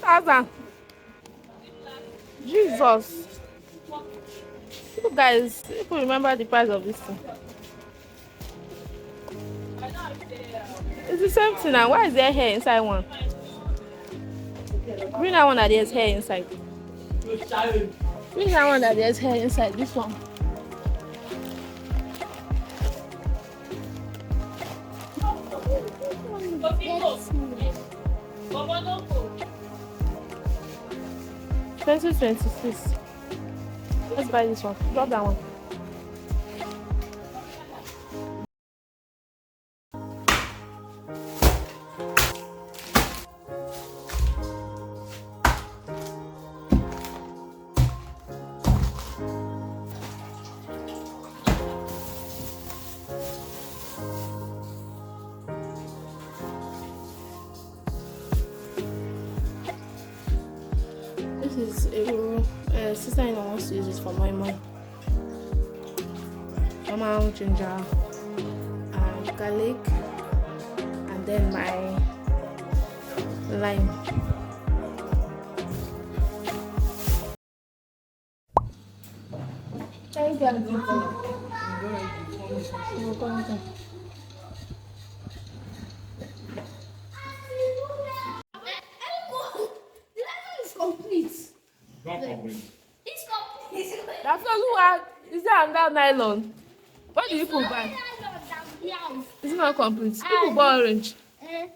6,000. Jesus. You guys, if you remember the price of this thing. It's the same thing now. Why is there hair inside one? Bring that one that there's hair inside. Bring that one that there's hair inside. This one. Yes. 2026. Let's buy this one. Drop that one. This is a sister-in-law wants to use this for my mom. Normal ginger, garlic, and then my lime. Thank you. Not complete. It's complete. That's not who is there another nylon? What do you put back? It's not complete. People buy orange. And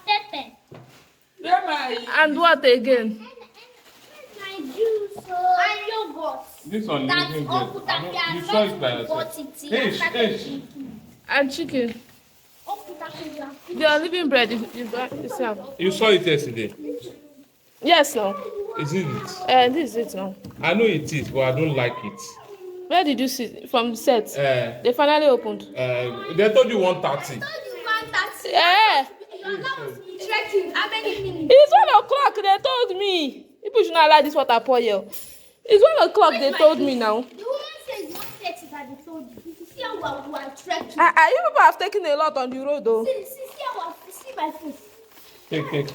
pepper. And what again? My juice. And yogurt. This one That's isn't all good. put up there. You saw it by yourself. Hey. And chicken. They are living bread. You got yourself. You saw it yesterday. Yes, no. Isn't it? This is it now. I know it is, but I don't like it. Where did you see it? From the set? They finally opened. They told you 1:30. Eh? How many minutes? It's 1 o'clock. They told me. People should not like this water pour here. It's 1 o'clock. They told me now. The woman says 1:30 that they told you. You see how we are trekking. You people have taken a lot on the road, though. See my food. Take.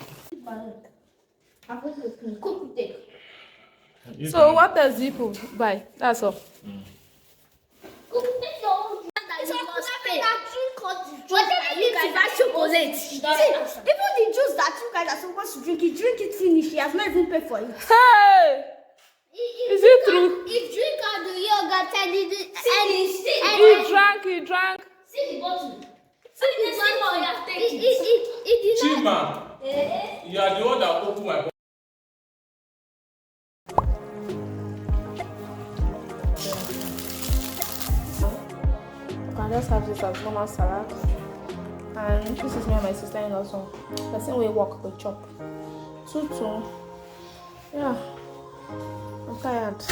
I'm going to cook it. So what does people buy? That's all. Cook it your own. Whatever you guys buy chocolate. See, even the juice that you guys are supposed to drink it finish. He has not even paid for it. Hey! Is it true? He drink all the yogurt and He drank. See the bottle. See the bottle you have taken. It did not. Chima, you are the one that opened my. You can just have this as normal salad. And this is me and my sister-in-law. So the same way walk with chop. Tutu. Yeah. I'm tired.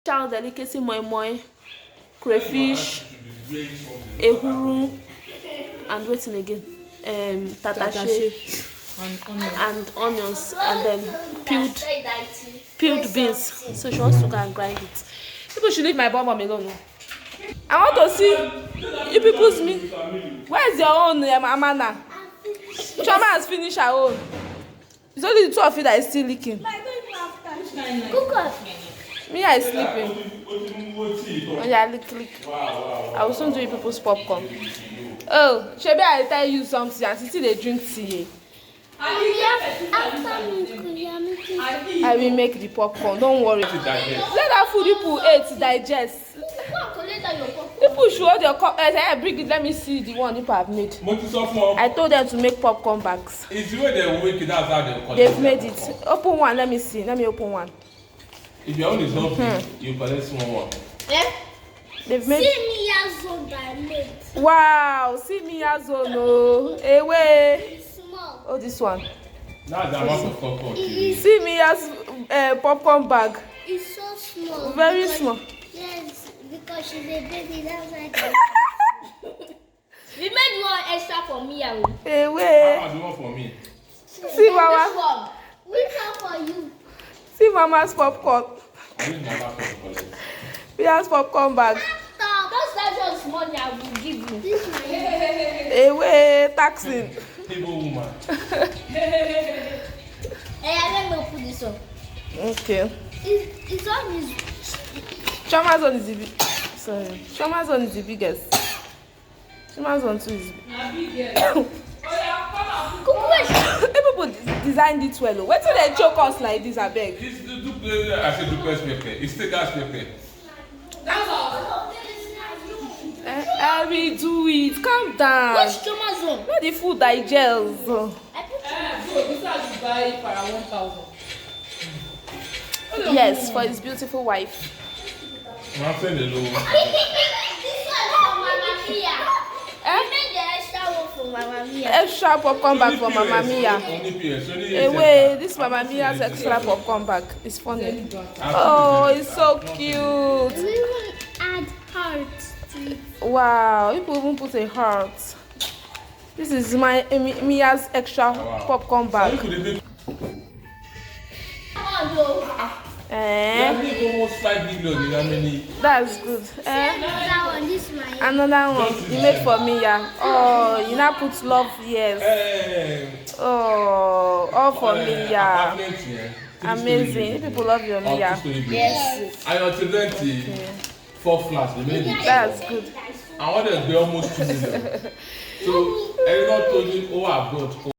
Child delicacy moi moi, crayfish, ehuru, and waiting again. Tatashe and onions, and then peeled beans. So she wants to go and grind it. People should leave my bomb alone. I want to see you people's me. Where's your own, Amanda? Choma has finished her own. It's only the two of you that is still leaking. Cook up. Me, I sleeping. Oh yeah, lick. I will soon do you people's popcorn. Oh, Shebi, I tell you something, and still they drink tea. I will make the popcorn. Don't worry. Let that food people ate digest. People should hold your cup. Bring it. Let me see the one people have made. I told them to make popcorn bags. It's the way they make it. That's how they collect. They've made it. Open one. Let me see. Let me open one. If your own is not big, you collect small one. Yeah. They've made. See me as old I made. Wow. See me as old. No. Away. Small. Oh, this one. That's the amount of popcorn. See me as popcorn bag. It's so small. Very because, small. Yes, because she's a baby. That's why. We made one extra for me. How Away. much you want for me? See mama. Which one for you? See mama's popcorn. I need my last one to collect. We have popcorn bag. Stop. That's just money I will give you. This is my Away. Taxing. Evil woman. Hey, let me put this on. Okay. It's on his. Choma's one is the big. Sorry. Choma's one is the biggest. Choma's one too is big. People designed it well. Why do they choke us like this? I beg. It's the duplex. I said duplex pepper. It's the gas pepper. I will do it. Calm down. What's Choma's one? Where the food digests. So this one you buy for 1,000. Yes, for his beautiful wife. I'm saying the low. This one for Mama Mia. I made the extra one for Mama Mia. Extra popcorn bag for Mama Mia. Only PS. Only Away, this Mama Mia's extra popcorn bag is funny. Oh, it's so cute. We even add hearts to it. Wow, people even put a heart. This is my Mia's extra popcorn bag. I need almost 5 million in how many? That's good. That one, this one. Another one you made for Mia. Oh, you now put love, yes. Oh, all for Mia. Apartment here. Amazing. People love your Mia. Yes. I want to rent the 4 flats. They made it. That's good. I want to be almost 2 million. So everyone told me, oh, I've got.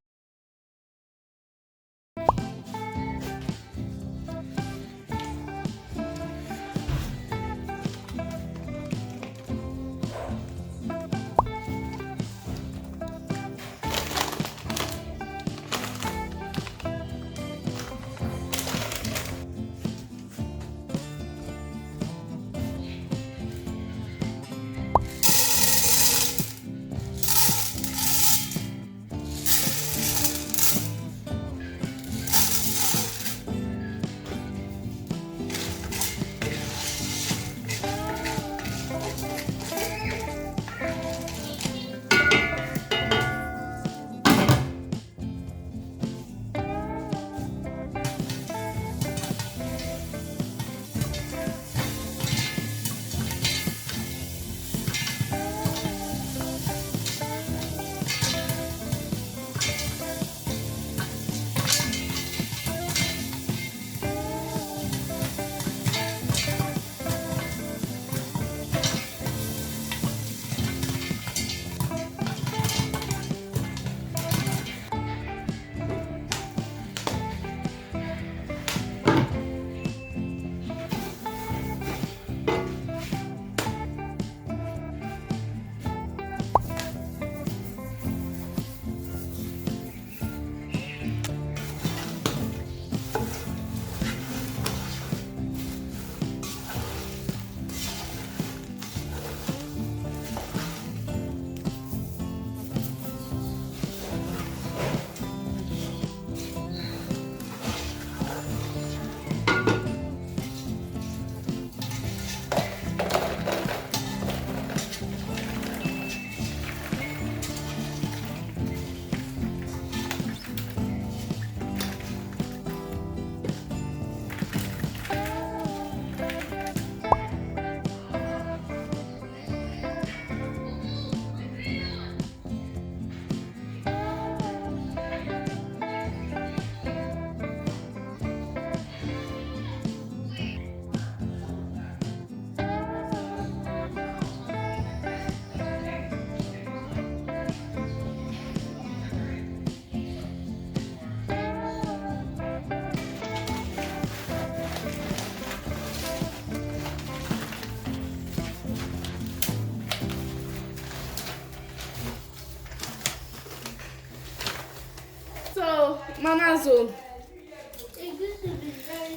So, Mama Zone.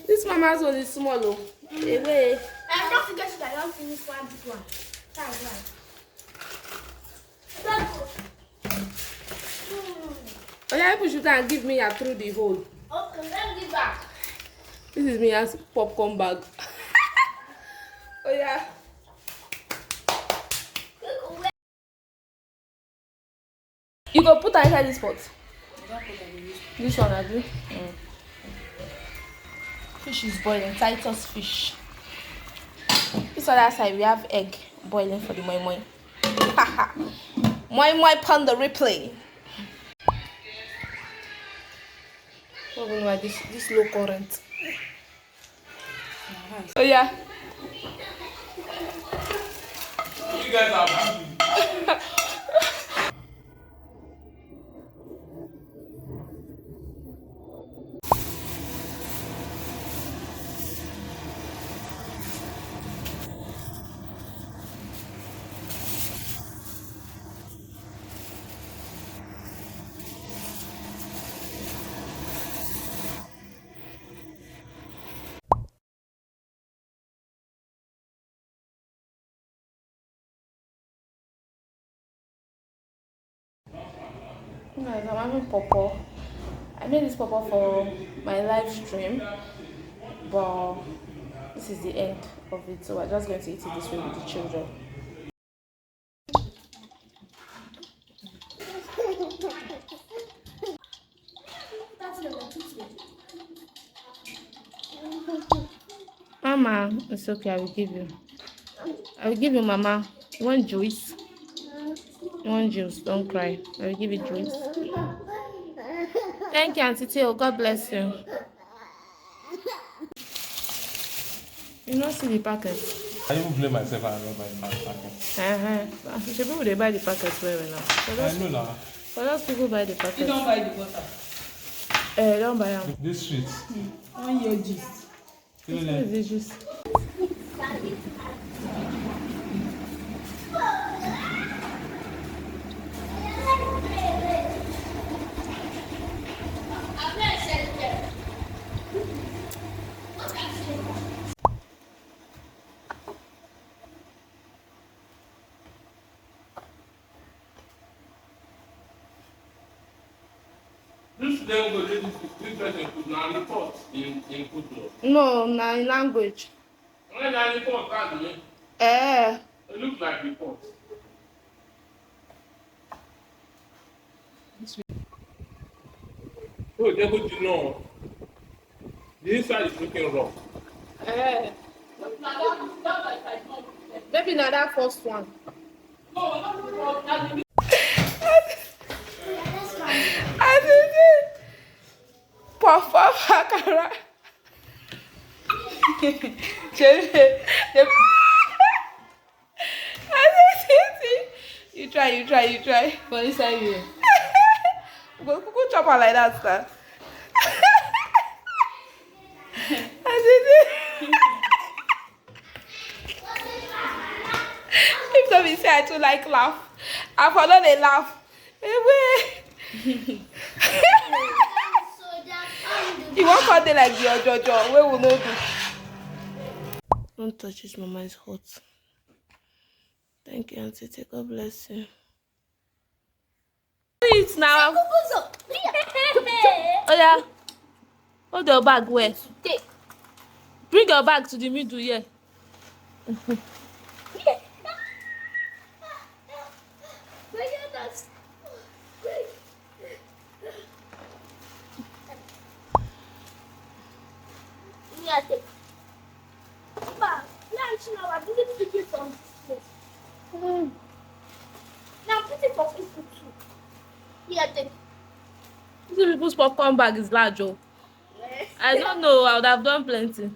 This Mama Zone is small. Oh. Away. Don't forget you can don't finish one big one. That's right. Oh yeah, people should and give me a through the hole. Okay, let me give back. This is me as popcorn bag. Oh yeah. You go put her inside this pot. This one, have you? Fish is boiling. Titus fish. This other side we have egg boiling for the moi moi. Haha. Moi moi pon the replay. Oh no, this low current. Oh yeah. You guys are happy. Guys, I'm having pawpaw. I made this pawpaw for my live stream, but this is the end of it, so we're just going to eat it this way with the children. Mama, it's okay, I will give you. I will give you, Mama. You want juice? You want juice? Don't cry. I will give you juice. Thank you, Auntie Theo. God bless you. You not see the packet. I even blame myself and not buy the packet. You should people they buy the packet very now. I know now. For those people buy the packet. You don't buy the butter. Don't buy them. This sweet. One year gist. You know What that? is this juice? This then go this person put now report in football. No, na in language. When I report that me, Eh. it looks like report. Oh, they go to know. The inside is looking rough. Eh. Maybe not that first one. I did it. Puff puff akara. You try. For inside here. Go chop her like that, sir. I did it. If somebody say I too like laugh, I follow they laugh. You won't call they like the Ojojo. We will not do. Don't touch this, Mama. It's hot. Thank you, Auntie. God bless you. Eat now. Oh yeah. Hold your bag where? Take. Bring your bag to the middle here. Now put it for people too. Yeah, take. This people's popcorn bag is large, oh. I don't know. I would have done plenty.